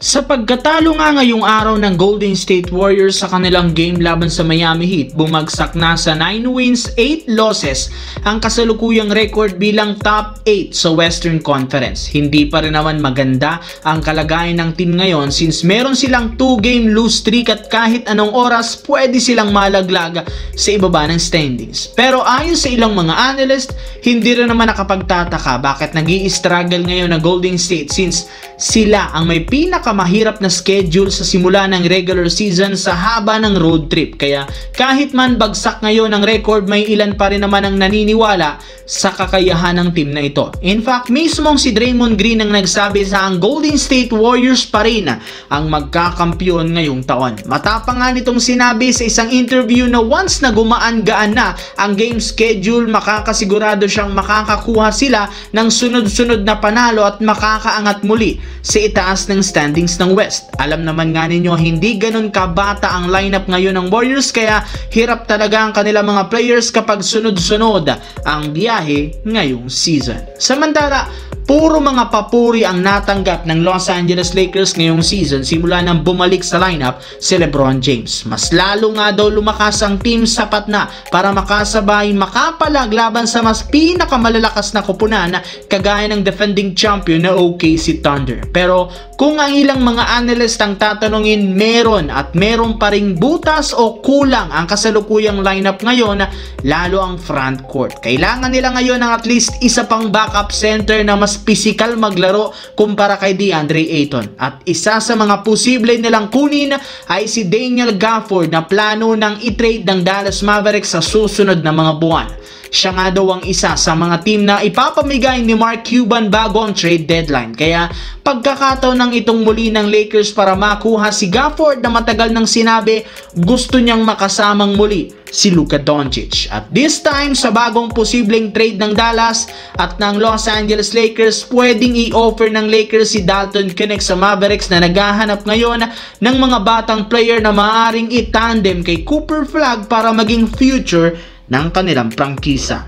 Sa pagkatalo nga ngayong araw ng Golden State Warriors sa kanilang game laban sa Miami Heat, bumagsak na sa 9 wins, 8 losses ang kasalukuyang record bilang top 8 sa Western Conference. Hindi pa rin naman maganda ang kalagayan ng team ngayon since meron silang 2-game lose streak at kahit anong oras pwede silang malaglag sa ibaba ng standings. Pero ayon sa ilang mga analyst, hindi rin naman nakapagtataka bakit nag-i-struggle ngayon na Golden State since sila ang may pinakamahirap na schedule sa simula ng regular season sa haba ng road trip. Kaya kahit man bagsak ngayon ang record, may ilan pa rin naman ang naniniwala sa kakayahan ng team na ito. In fact, mismong si Draymond Green ang nagsabi sa ang Golden State Warriors pa rin ang magkakampyon ngayong taon. Matapang nga nitong sinabi sa isang interview na once na gumaan-gaan na ang game schedule, makakasigurado siyang makakakuha sila ng sunod-sunod na panalo at makakaangat muli sa itaas ng standings ng West. Alam naman nga ninyo, hindi ganun kabata ang lineup ngayon ng Warriors, kaya hirap talaga ang kanilang mga players kapag sunod-sunod ang biyahe ngayong season. Samantala, puro mga papuri ang natanggap ng Los Angeles Lakers ngayong season simula nang bumalik sa lineup si LeBron James. Mas lalo nga daw lumakas ang team, sapat na para makasabay makapalag laban sa mas pinakamalalakas na koponan kagaya ng defending champion na OKC Thunder. Pero kung ang ilang mga analyst ang tatanungin, meron pa ring butas o kulang ang kasalukuyang lineup ngayon, lalo ang front court. Kailangan nila ngayon ng at least isa pang backup center na mas physical maglaro kumpara kay DeAndre Ayton. At isa sa mga posible nilang kunin ay si Daniel Gafford na plano ng i-trade ng Dallas Mavericks sa susunod na mga buwan. Siya nga daw ang isa sa mga team na ipapamigay ni Mark Cuban bago ang trade deadline. Kaya pagkakataon ng itong muli ng Lakers para makuha si Gafford na matagal nang sinabi gusto niyang makasamang muli si Luka Doncic. At this time, sa bagong posibleng trade ng Dallas at ng Los Angeles Lakers, pwedeng i-offer ng Lakers si Dalton Knecht sa Mavericks na naghahanap ngayon ng mga batang player na maaaring i-tandem kay Cooper Flagg para maging future ng kanilang prangkisa.